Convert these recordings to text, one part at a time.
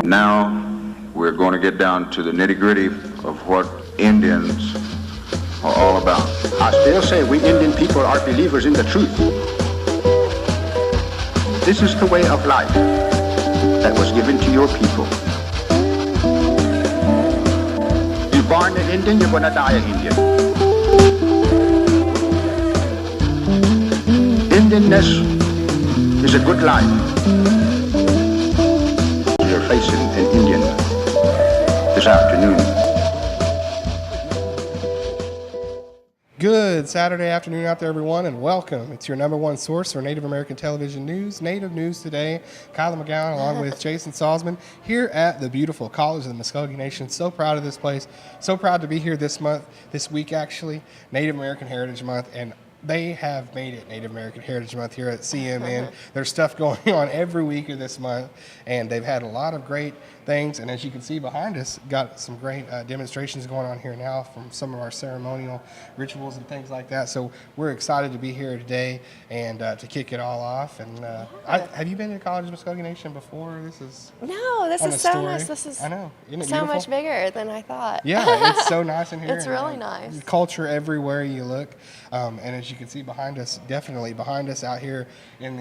Now we're going to get down to the nitty-gritty of what Indians are all about. I still say we Indian people are believers in the truth. This is the way of life that was given to your people. You're born an Indian, you're going to die an Indian. Indianness is a good life. You're facing an Indian this afternoon. Good Saturday afternoon out there, everyone, and welcome. It's your number one source for Native American television news, Native News Today. Kyla McGowan along with Jason Salzman here at the beautiful College of the Muskogee Nation. So proud of this place. So proud to be here this week actually, Native American Heritage Month, and they have made it Native American Heritage Month here at CMN. There's stuff going on every week of this month, and they've had a lot of great things. And as you can see behind us, got some great demonstrations going on here now from some of our ceremonial rituals and things like that. So we're excited to be here today and to kick it all off. And have you been to College of Muskogee Nation before? This is so nice. This is I know. Isn't it so beautiful? much bigger than I thought. Yeah, it's so nice in here. It's really nice. Culture everywhere you look, and as you can see behind us, definitely behind us out here in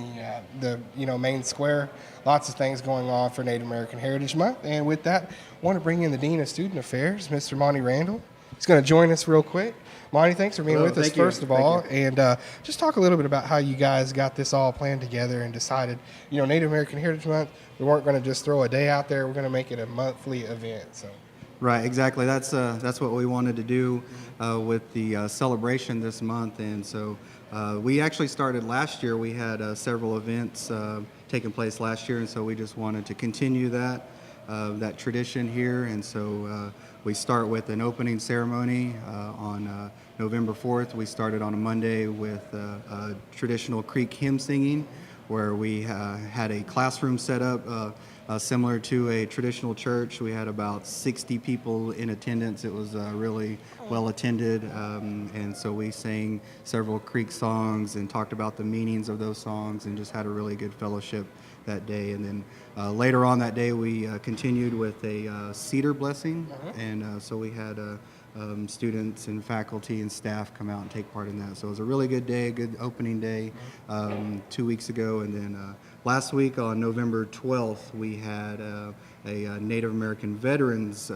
the main square, lots of things going on for Native American Heritage Month. And with that, I want to bring in the Dean of Student Affairs, Mr. Monty Randall. He's going to join us real quick. Monty, thanks for being with us, first of all. And just talk a little bit about how you guys got this all planned together and decided, Native American Heritage Month, we weren't going to just throw a day out there. We're going to make it a monthly event. So. Right, exactly. That's what we wanted to do with the celebration this month. And so we actually started last year. We had several events taking place last year, and so we just wanted to continue that tradition here. And so we start with an opening ceremony on November 4th. We started on a Monday with traditional Creek hymn singing, where we had a classroom set up similar to a traditional church. We had about 60 people in attendance. It was really well attended, and so we sang several Creek songs and talked about the meanings of those songs and just had a really good fellowship that day. And then later on that day we continued with a cedar blessing, and so we had students and faculty and staff come out and take part in that. So it was a really good day, a good opening day 2 weeks ago. And then last week on November 12th, we had a Native American Veterans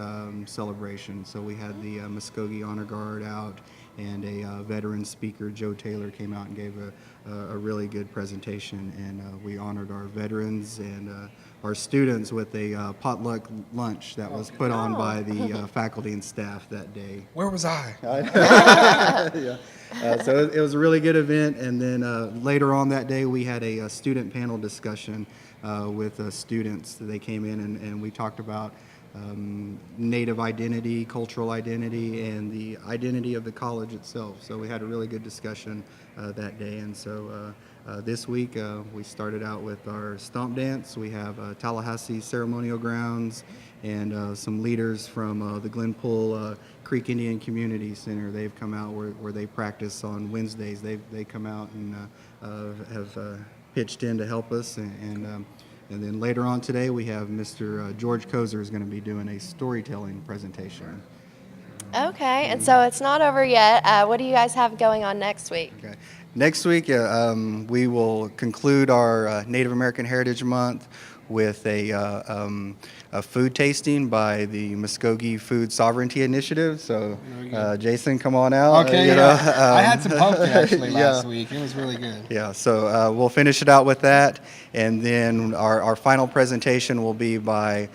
celebration. So we had the Muskogee Honor Guard out, and a veteran speaker, Joe Taylor, came out and gave a really good presentation. And we honored our veterans and our students with a potluck lunch that was put on by the faculty and staff that day. Where was I? Yeah. So it was a really good event. And then later on that day, we had a student panel discussion with students. They came in and we talked about Native identity, cultural identity, and the identity of the college itself. So we had a really good discussion that day. And so this week we started out with our stomp dance. We have Tallahassee Ceremonial Grounds and some leaders from the Glenpool Creek Indian Community Center. They've come out where they practice on Wednesdays. They come out and have pitched in to help us. And then later on today, we have Mr. George Kozer is going to be doing a storytelling presentation. Okay, and so it's not over yet. What do you guys have going on next week? Okay. Next week, we will conclude our Native American Heritage Month with a food tasting by the Muskogee Food Sovereignty Initiative. So, Jason, come on out. Okay, I had some pumpkin actually last week. It was really good. Yeah, so we'll finish it out with that. And then our final presentation will be by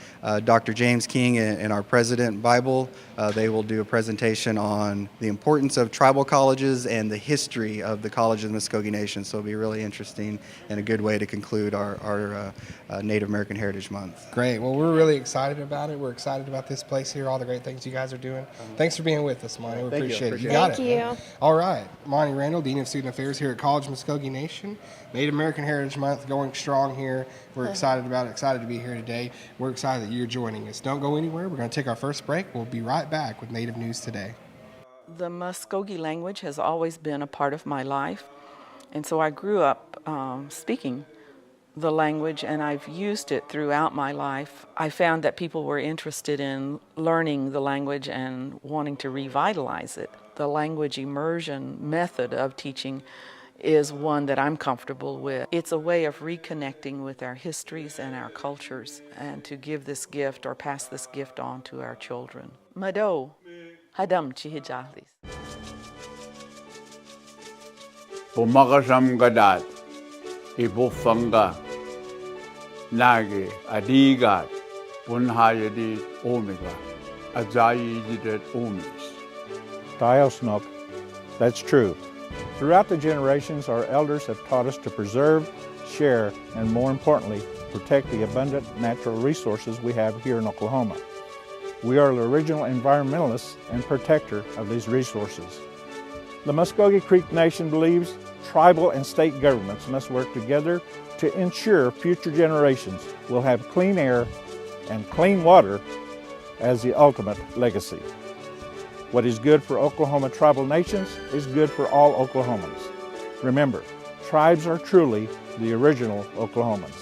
Dr. James King and our President Bible. They will do a presentation on the importance of tribal colleges and the history of the College of the Muskogee Nation. So it'll be really interesting and a good way to conclude our Native American Heritage Month. Great. Well, we're really excited about it. We're excited about this place here, all the great things you guys are doing. Thanks for being with us, Monty. We appreciate it. You got it. Thank you. All right. Monty Randall, Dean of Student Affairs here at College of Muskogee Nation. Native American Heritage Month going strong here. We're excited about it, excited to be here today. We're excited that you're joining us. Don't go anywhere. We're going to take our first break. We'll be right back with Native News Today. The Muskogee language has always been a part of my life, and so I grew up speaking the language, and I've used it throughout my life. I found that people were interested in learning the language and wanting to revitalize it. The language immersion method of teaching is one that I'm comfortable with. It's a way of reconnecting with our histories and our cultures, and to give this gift or pass this gift on to our children. Mado, hadam chihijahlis. Pumakasam gadat, ibufanga, nage, adigat, punhayadit omega, azayididet omis. Diosnok, that's true. Throughout the generations, our elders have taught us to preserve, share, and more importantly, protect the abundant natural resources we have here in Oklahoma. We are the original environmentalists and protector of these resources. The Muskogee Creek Nation believes tribal and state governments must work together to ensure future generations will have clean air and clean water as the ultimate legacy. What is good for Oklahoma tribal nations is good for all Oklahomans. Remember, tribes are truly the original Oklahomans.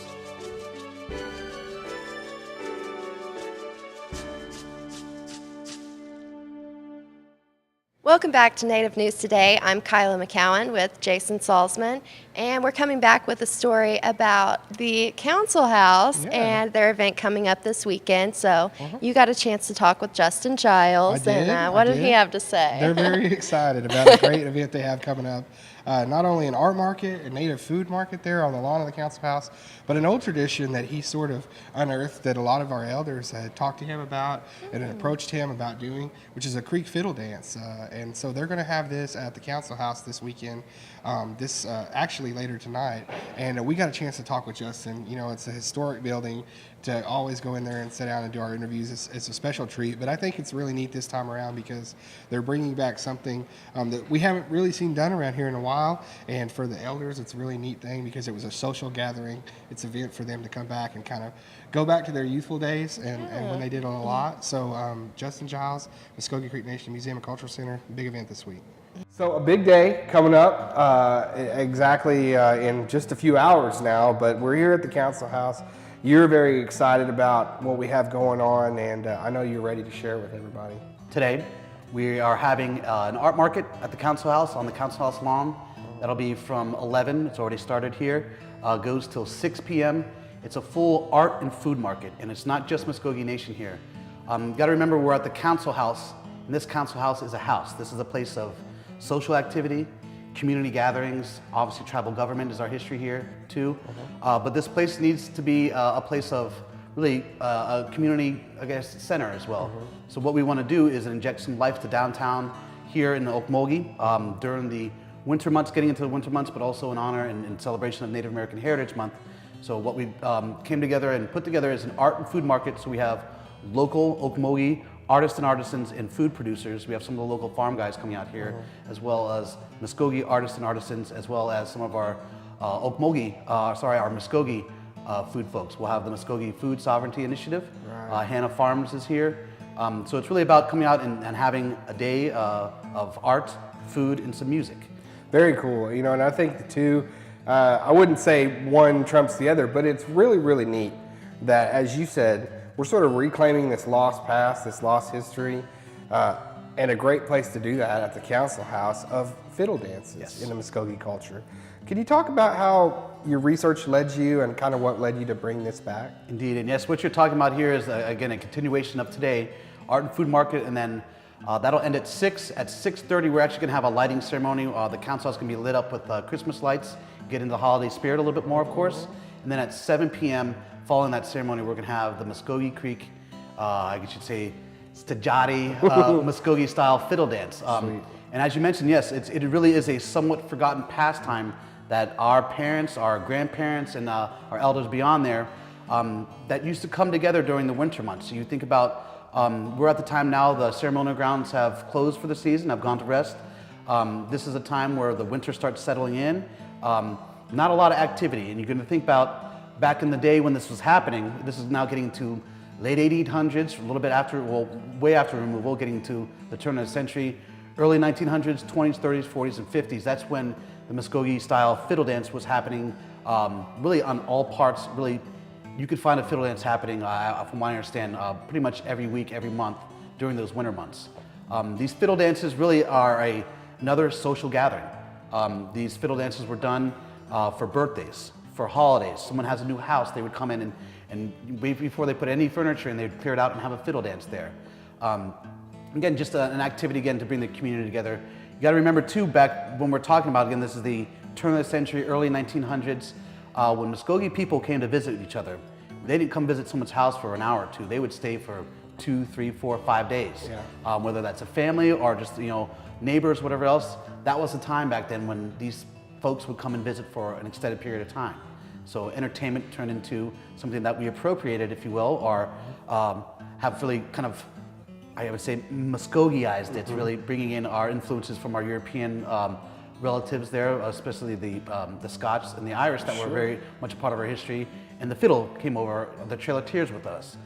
Welcome back to Native News Today. I'm Kyla McCowan with Jason Salzman, and we're coming back with a story about the Council House and their event coming up this weekend. So you got a chance to talk with Justin Giles, and what did he have to say? They're very excited about a great event they have coming up. Not only an art market, a native food market there on the lawn of the Council House, but an old tradition that he sort of unearthed that a lot of our elders had talked to him about and had approached him about doing, which is a Creek fiddle dance. And so they're going to have this at the Council House this weekend, actually later tonight. And we got a chance to talk with Justin. You know, it's a historic building. To always go in there and sit down and do our interviews, it's a special treat. But I think it's really neat this time around because they're bringing back something that we haven't really seen done around here in a while. And for the elders, it's a really neat thing because it was a social gathering. It's an event for them to come back and kind of go back to their youthful days and when they did a lot. So Justin Giles, Muskogee Creek Nation Museum and Cultural Center, big event this week. So a big day coming up exactly in just a few hours now, but we're here at the Council House. You're very excited about what we have going on, and I know you're ready to share with everybody. Today, we are having an art market at the Council House on the Council House lawn. That'll be from 11, it's already started here, goes till 6 p.m. It's a full art and food market, and it's not just Muskogee Nation here. You gotta remember we're at the Council House, and this Council House is a house. This is a place of social activity, community gatherings. Obviously tribal government is our history here too. But this place needs to be a place of really a community, I guess, center as well. So what we want to do is inject some life to downtown here in the Okmulgee during the winter months, getting into the winter months, but also in honor and in celebration of Native American Heritage Month. So what we came together and put together is an art and food market. So we have local Okmulgee artists and artisans and food producers. We have some of the local farm guys coming out here, as well as Muskogee artists and artisans, as well as some of our our Muskogee food folks. We'll have the Muskogee Food Sovereignty Initiative. Hannah Farms is here. So it's really about coming out and having a day of art, food, and some music. Very cool. You know, and I think the two, I wouldn't say one trumps the other, but it's really, really neat that, as you said, we're sort of reclaiming this lost past, this lost history, and a great place to do that at the Council House of fiddle dances in the Muskogee culture. Can you talk about how your research led you and kind of what led you to bring this back? Indeed, and yes, what you're talking about here is, again, a continuation of today, art and food market, and then that'll end at 6. At 6:30, we're actually gonna have a lighting ceremony. The Council House is gonna be lit up with Christmas lights, get into the holiday spirit a little bit more, of course. And then at 7 p.m., following that ceremony, we're gonna have the Muskogee Creek, I guess you'd say, Stajati Muskogee style fiddle dance. And as you mentioned, yes, it really is a somewhat forgotten pastime that our parents, our grandparents, and our elders beyond there that used to come together during the winter months. So you think about, we're at the time now, the ceremonial grounds have closed for the season, have gone to rest. This is a time where the winter starts settling in. Not a lot of activity, and you're gonna think about back in the day when this was happening. This is now getting to late 1800s, a little bit after, well, way after removal, getting to the turn of the century, early 1900s, 20s, 30s, 40s, and 50s. That's when the Muskogee style fiddle dance was happening really on all parts, really, you could find a fiddle dance happening, from what I understand, pretty much every week, every month during those winter months. These fiddle dances really are another social gathering. These fiddle dances were done for birthdays, for holidays. Someone has a new house, they would come in and before they put any furniture in, they'd clear it out and have a fiddle dance there. Again, just an activity again to bring the community together. You got to remember too, back when we're talking about, again, this is the turn of the century, early 1900s, when Muskogee people came to visit each other. They didn't come visit someone's house for an hour or two. They would stay for 2, 3, 4, 5 days. Yeah. Whether that's a family or just neighbors, whatever else. That was the time back then when these folks would come and visit for an extended period of time. So entertainment turned into something that we appropriated, if you will, or have really kind of, I would say, Muskogeeized. It's really bringing in our influences from our European relatives there, especially the Scots and the Irish that were very much a part of our history. And the fiddle came over, the Trail of Tears with us.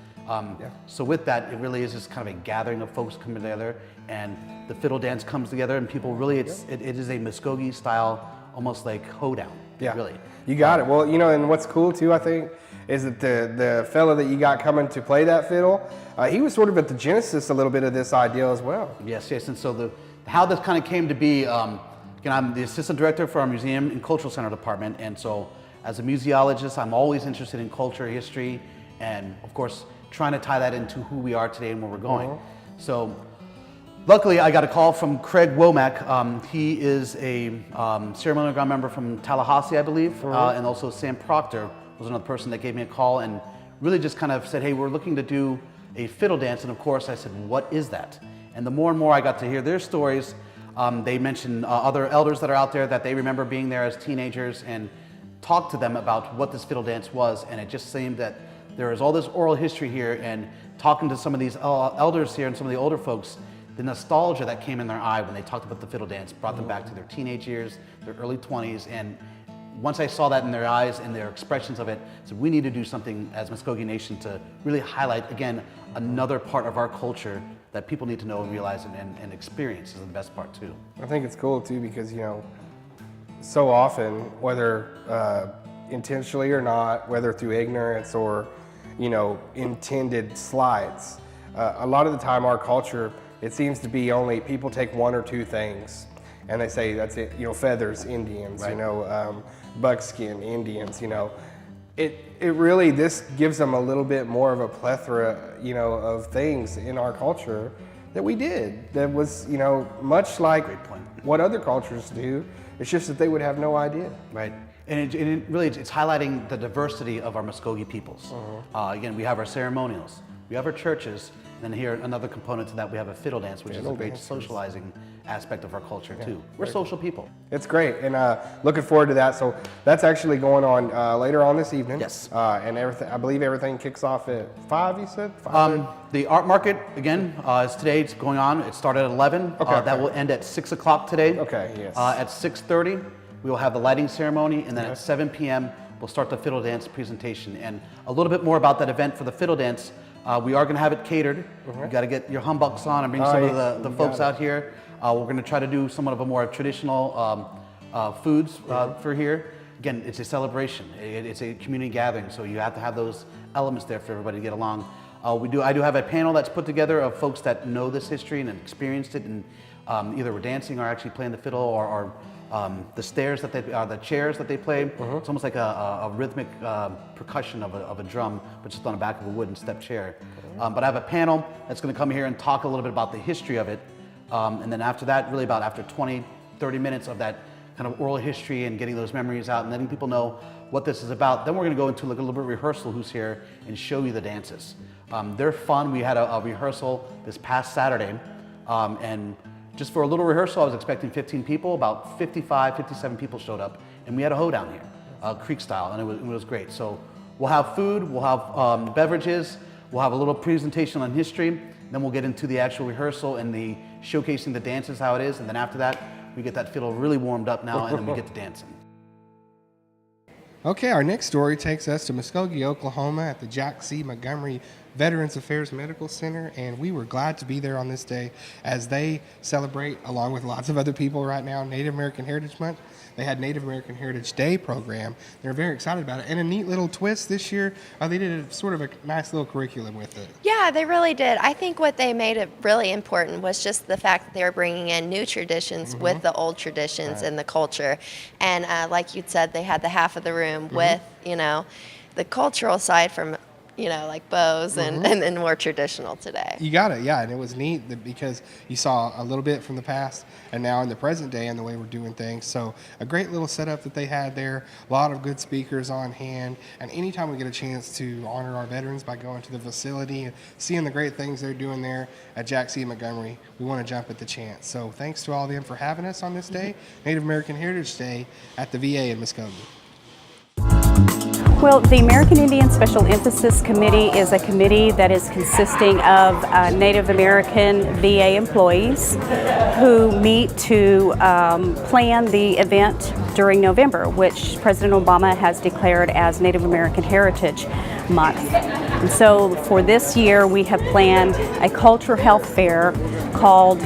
So with that, it really is just kind of a gathering of folks coming together, and the fiddle dance comes together, and people really, it is a Muskogee style, almost like hoedown. Yeah, really. You got it. Well, and what's cool too, I think, is that the fella that you got coming to play that fiddle, he was sort of at the genesis a little bit of this idea as well. Yes, and so how this kind of came to be, again, I'm the assistant director for our museum and cultural center department, and so as a museologist, I'm always interested in culture, history, and of course, trying to tie that into who we are today and where we're going. So luckily, I got a call from Craig Womack. He is a ceremonial ground member from Tallahassee, I believe, and also Sam Proctor was another person that gave me a call and really just kind of said, hey, we're looking to do a fiddle dance. And of course, I said, what is that? And the more and more I got to hear their stories, they mentioned other elders that are out there that they remember being there as teenagers and talked to them about what this fiddle dance was. And it just seemed that there is all this oral history here, and talking to some of these elders here and some of the older folks, the nostalgia that came in their eye when they talked about the fiddle dance brought them back to their teenage years, their early 20s, and once I saw that in their eyes and their expressions of it, I said we need to do something as Muskogee Nation to really highlight, again, another part of our culture that people need to know and realize and experience is the best part too. I think it's cool too because, so often, whether intentionally or not, whether through ignorance or, intended slights, a lot of the time our culture, it seems to be only people take one or two things and they say that's it, feathers, Indians, right. Buckskin, Indians, it really, this gives them a little bit more of a plethora, of things in our culture that we did that was, much like what other cultures do. It's just that they would have no idea. Right. And it really, it's highlighting the diversity of our Muskogee peoples. Again, we have our ceremonials, we have our churches, and then here another component to that, we have a fiddle dance, which is a great socializing aspect of our culture too. We're social people. It's great, and looking forward to that. So that's actually going on later on this evening. Yes. And everything, I believe everything kicks off at 5, you said? 5? The art market, again, is today, it's going on. It started at 11. That will end at 6 o'clock today. Okay, yes. At 6:30, we will have the lighting ceremony, and then at 7 p.m., we'll start the fiddle dance presentation. And a little bit more about that event for the fiddle dance. We are going to have it catered. You got to get your humbucks on and bring some of the folks out here. We're going to try to do somewhat of a more traditional foods for here. Again, it's a celebration. It's a community gathering, so you have to have those elements there for everybody to get along. I do have a panel that's put together of folks that know this history and experienced it, and either were dancing or actually playing the fiddle, or the stairs that the chairs that they play. It's almost like a rhythmic percussion of a drum, but just on the back of a wooden step chair. But I have a panel that's going to come here and talk a little bit about the history of it. And then after that, really about after 20, 30 minutes of that kind of oral history and getting those memories out and letting people know what this is about, then we're going to go into like a little bit of rehearsal who's here and show you the dances. They're fun. We had a rehearsal this past Saturday, and just for a little rehearsal, I was expecting 15 people. About 55, 57 people showed up, and we had a hoedown here, Creek style, and it was great. So we'll have food, we'll have beverages, we'll have a little presentation on history, then we'll get into the actual rehearsal and the showcasing the dances, how it is, and then after that, we get that fiddle really warmed up now, and then we get to dancing. Okay, our next story takes us to Muskogee, Oklahoma at the Jack C. Montgomery Veterans Affairs Medical Center, and we were glad to be there on this day as they celebrate, along with lots of other people right now, Native American Heritage Month. They had Native American Heritage Day program. They're very excited about it. And a neat little twist this year, they did a sort of a nice little curriculum with it. Yeah, they really did. I think what they made it really important was just the fact that they were bringing in new traditions with the old traditions and the culture. And like you said, they had the half of the room with, the cultural side from like bows and then more traditional today. You got it, yeah, and it was neat because you saw a little bit from the past and now in the present day and the way we're doing things. So a great little setup that they had there, a lot of good speakers on hand, and anytime we get a chance to honor our veterans by going to the facility and seeing the great things they're doing there at Jack C. Montgomery, we want to jump at the chance. So thanks to all of them for having us on this day, Native American Heritage Day at the VA in Muskogee. Well, the American Indian Special Emphasis Committee is a committee that is consisting of Native American VA employees who meet to plan the event during November, which President Obama has declared as Native American Heritage Month. And so for this year, we have planned a cultural health fair called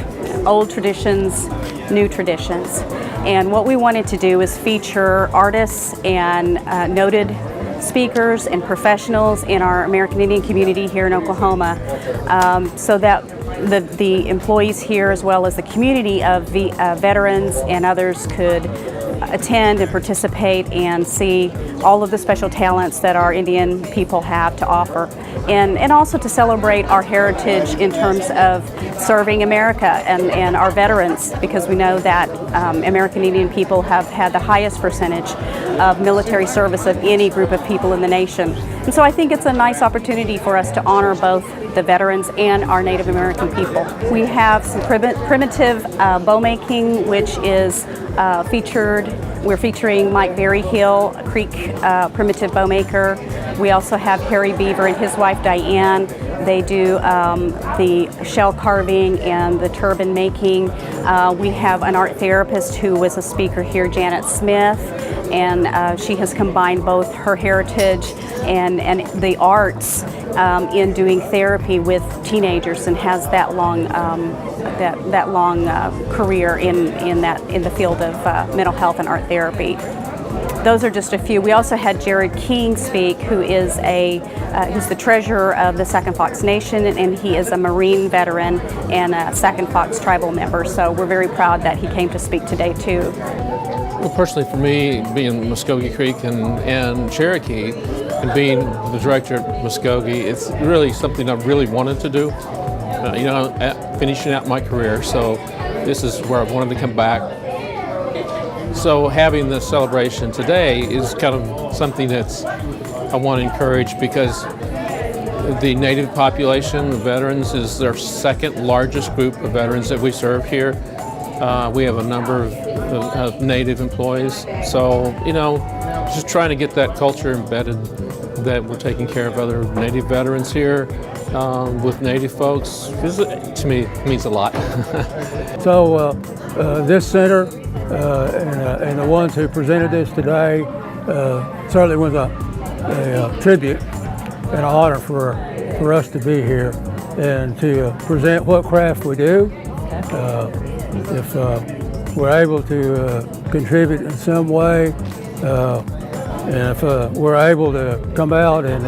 Old Traditions, New Traditions. And what we wanted to do is feature artists and noted speakers and professionals in our American Indian community here in Oklahoma, so that the employees here, as well as the community of veterans and others, could attend and participate and see all of the special talents that our Indian people have to offer, and also to celebrate our heritage in terms of serving America and our veterans, because we know that American Indian people have had the highest percentage of military service of any group of people in the nation. And so I think it's a nice opportunity for us to honor both the veterans and our Native American people. We have some primitive bow making, which is featured. We're featuring Mike Berryhill, a Creek primitive bow maker. We also have Harry Beaver and his wife Diane. They do the shell carving and the turban making. We have an art therapist who was a speaker here, Janet Smith, and she has combined both her heritage and the arts in doing therapy with teenagers, and has that long career in the field of mental health and art therapy. Those are just a few. We also had Jared King speak, who is who's the treasurer of the Sac and Fox Nation, and he is a Marine veteran and a Sac and Fox tribal member. So we're very proud that he came to speak today too. Well, personally for me, being Muskogee Creek and Cherokee, and being the director at Muskogee, it's really something I really wanted to do. Finishing out my career, so this is where I wanted to come back. So having this celebration today is kind of something that's I want to encourage, because the Native population, the veterans, is their second largest group of veterans that we serve here. We have a number of Native employees, so just trying to get that culture embedded, that we're taking care of other Native veterans here with Native folks, because to me it means a lot. So this center and the ones who presented this today certainly was a tribute and an honor for us to be here and to present what craft we do. If we're able to contribute in some way, and if we're able to come out and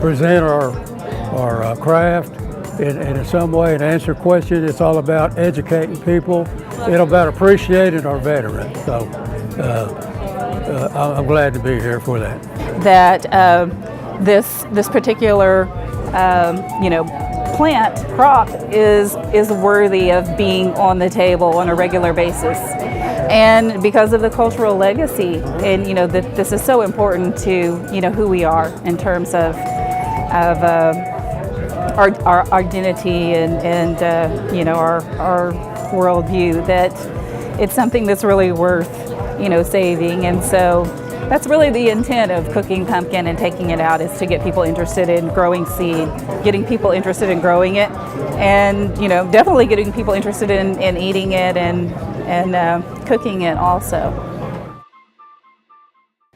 present our craft in some way and answer questions, it's all about educating people. It's about appreciating our veterans. So I'm glad to be here for that. That this particular plant crop is worthy of being on the table on a regular basis, and because of the cultural legacy, and that this is so important to who we are in terms of our identity and our worldview, that it's something that's really worth saving. And so that's really the intent of cooking pumpkin and taking it out, is to get people interested in growing seed, getting people interested in growing it, and definitely getting people interested in eating it and cooking it also.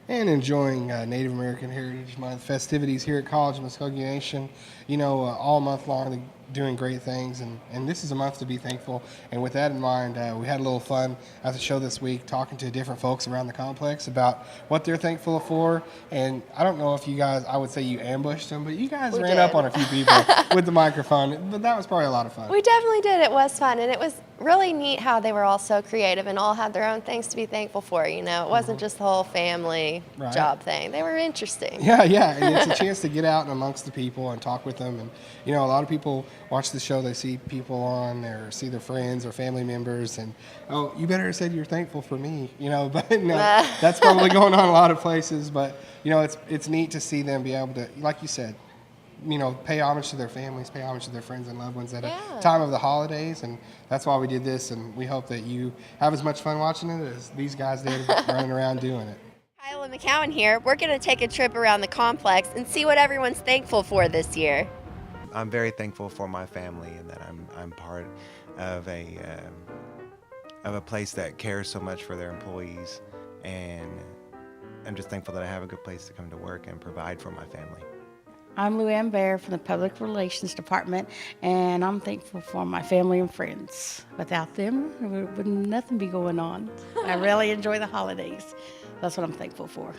and enjoying Native American Heritage Month festivities here at College of Muskogee Nation. You know, all month long, they're doing great things, and this is a month to be thankful. And with that in mind, we had a little fun at the show this week talking to different folks around the complex about what they're thankful for. And I don't know if you guys, I would say you ambushed them, but you guys We ran did. up on a few people with the microphone. But that was probably a lot of fun. We definitely did. It was fun, and it was really neat how they were all so creative and all had their own things to be thankful for. You know, it wasn't just the whole family Right. job thing. They were interesting. Yeah, and it's a chance to get out and amongst the people and talk with them. And, you know, a lot of people watch the show, they see people on or see their friends or family members, and, oh, you better have said you're thankful for me, you know, but no, that's probably going on a lot of places. But, you know, it's neat to see them be able to, like you said, you know, pay homage to their families, pay homage to their friends and loved ones at a time of the holidays. And that's why we did this, and we hope that you have as much fun watching it as these guys did running around doing it. Kyla McCowan here. We're going to take a trip around the complex and see what everyone's thankful for this year. I'm very thankful for my family and that I'm part of a place that cares so much for their employees, and I'm just thankful that I have a good place to come to work and provide for my family. I'm Luann Bear from the Public Relations Department, and I'm thankful for my family and friends. Without them, there would nothing be going on. I really enjoy the holidays. That's what I'm thankful for.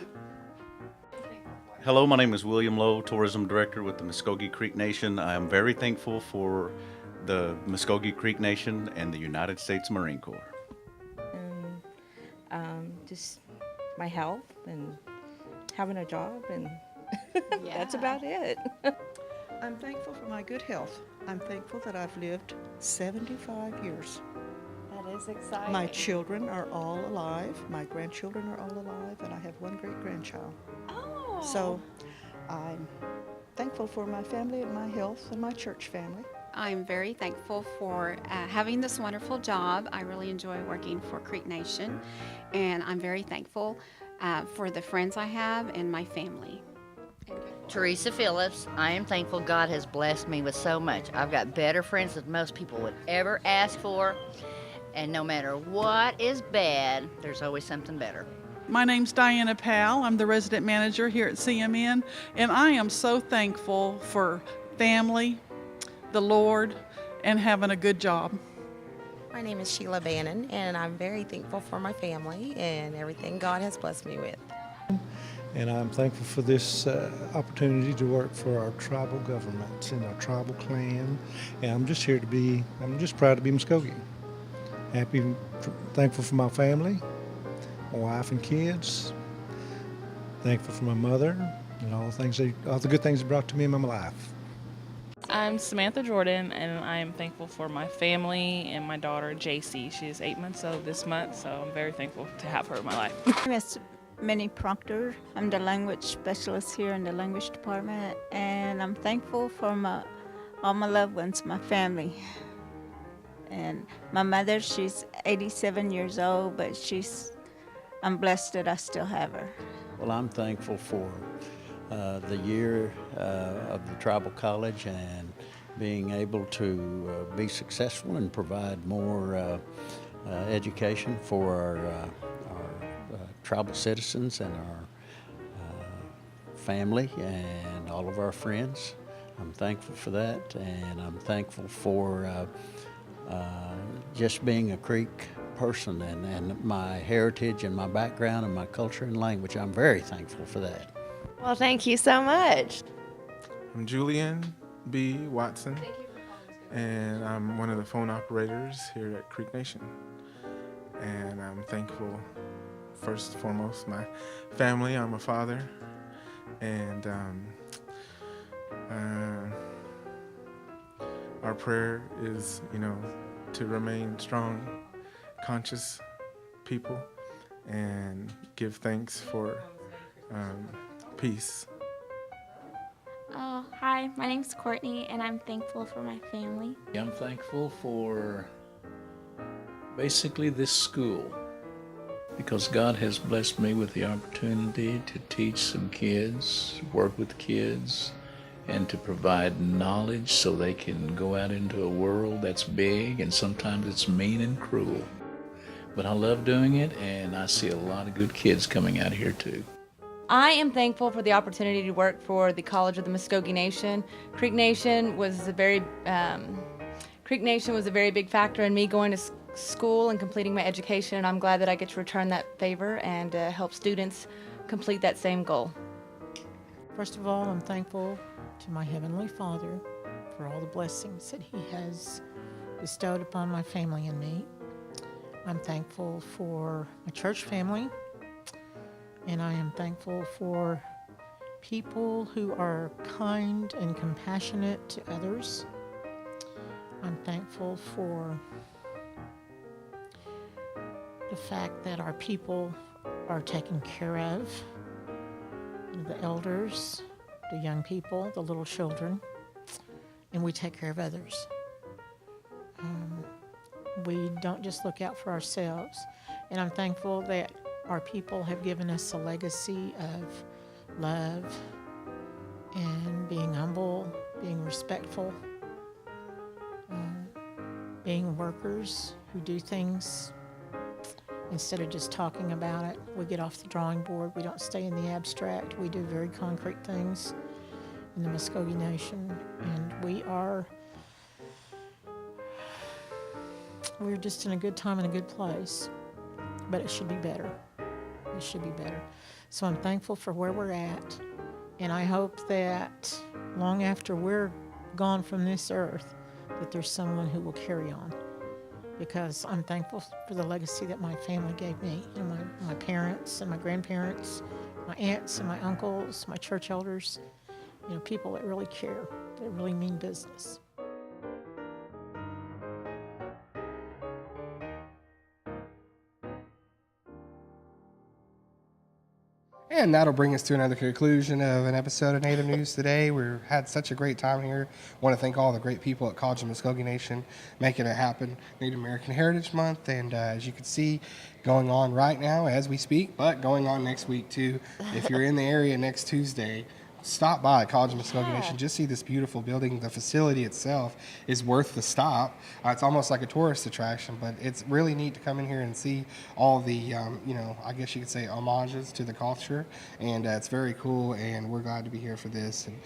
Hello, my name is William Lowe, Tourism Director with the Muskogee Creek Nation. I am very thankful for the Muskogee Creek Nation and the United States Marine Corps. Just my health and having a job, and that's about it. I'm thankful for my good health. I'm thankful that I've lived 75 years. That is exciting. My children are all alive. My grandchildren are all alive, and I have one great-grandchild. Oh. So I'm thankful for my family and my health and my church family. I'm very thankful for having this wonderful job. I really enjoy working for Creek Nation, and I'm very thankful for the friends I have and my family. Teresa Phillips. I am thankful God has blessed me with so much. I've got better friends than most people would ever ask for, and no matter what is bad, there's always something better. My name's Diana Powell. I'm the resident manager here at CMN, and I am so thankful for family, the Lord, and having a good job. My name is Sheila Bannon, and I'm very thankful for my family and everything God has blessed me with. And I'm thankful for this opportunity to work for our tribal government and our tribal clan. And I'm just proud to be Muskogee. Thankful for my family, my wife and kids. Thankful for my mother and all the good things they brought to me in my life. I'm Samantha Jordan, and I am thankful for my family and my daughter, JC. She is 8 months old this month, so I'm very thankful to have her in my life. My name is Minnie Proctor. I'm the language specialist here in the language department, and I'm thankful for all my loved ones, my family. And my mother, she's 87 years old, but I'm blessed that I still have her. Well, I'm thankful for the year of the tribal college and being able to be successful and provide more education for our tribal citizens and our family and all of our friends. I'm thankful for that, and I'm thankful for just being a Creek person and my heritage and my background and my culture and language. I'm very thankful for that. Well, thank you so much. I'm Julian B. Watson, and I'm one of the phone operators here at Creek Nation. And I'm thankful, first and foremost, my family. I'm a father, and our prayer is, to remain strong, conscious people, and give thanks for peace. Oh, hi, my name's Courtney, and I'm thankful for my family. I'm thankful for basically this school, because God has blessed me with the opportunity to teach some kids, work with kids, and to provide knowledge so they can go out into a world that's big and sometimes it's mean and cruel. But I love doing it, and I see a lot of good kids coming out of here too. I am thankful for the opportunity to work for the College of the Muskogee Nation. Creek Nation was a very big factor in me going to school and completing my education, and I'm glad that I get to return that favor and help students complete that same goal. First of all, I'm thankful to my Heavenly Father for all the blessings that He has bestowed upon my family and me. I'm thankful for my church family, and I am thankful for people who are kind and compassionate to others. I'm thankful for the fact that our people are taken care of, the elders, the young people, the little children, and we take care of others. We don't just look out for ourselves, and I'm thankful that our people have given us a legacy of love and being humble, being respectful, being workers who do things instead of just talking about it. We get off the drawing board. We don't stay in the abstract. We do very concrete things in the Muskogee Nation, and we're just in a good time and a good place, but it should be better. It should be better. So I'm thankful for where we're at, and I hope that long after we're gone from this earth, that there's someone who will carry on, because I'm thankful for the legacy that my family gave me, my parents and my grandparents, my aunts and my uncles, my church elders, people that really care, that really mean business. And that'll bring us to another conclusion of an episode of Native News Today. We've had such a great time here. Want to thank all the great people at College of Muskogee Nation making it happen. Native American Heritage Month, and as you can see, going on right now as we speak, but going on next week too. If you're in the area next Tuesday, stop by College of Muskogee Nation. Just see this beautiful building. The facility itself is worth the stop. It's almost like a tourist attraction, but it's really neat to come in here and see all the, I guess you could say homages to the culture, and it's very cool, and we're glad to be here for this. And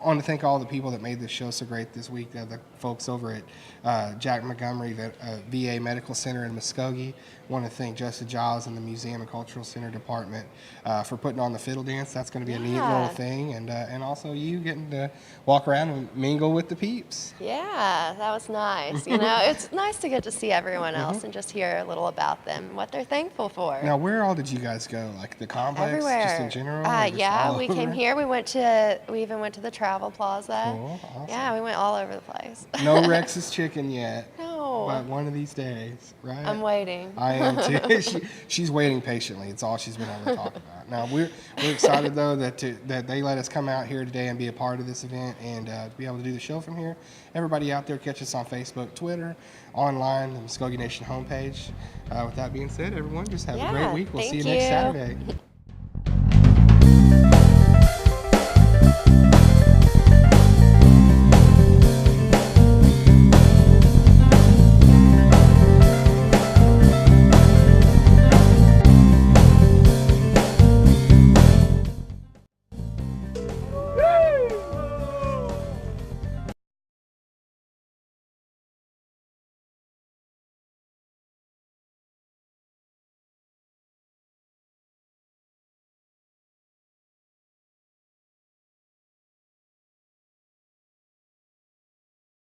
I want to thank all the people that made this show so great this week, the folks over at Jack Montgomery VA Medical Center in Muskogee. I want to thank Justin Giles and the Museum and Cultural Center Department for putting on the fiddle dance. That's going to be a neat little thing, and also you getting to walk around and mingle with the peeps. Yeah, that was nice. It's nice to get to see everyone else and just hear a little about them, what they're thankful for. Now, where all did you guys go? Like the complex, Everywhere. just in general? Yeah, we came here. We even went to the Travel Plaza. Cool, awesome. Yeah, we went all over the place. No Rex's Chicken yet. No. But one of these days, right? I'm waiting. I am too. She's waiting patiently. It's all she's been able to talk about. Now we're excited though that they let us come out here today and be a part of this event and be able to do the show from here. Everybody out there, catch us on Facebook, Twitter, online, the Muskogee Nation homepage. With that being said, everyone, just have a great week. We'll see you next Saturday.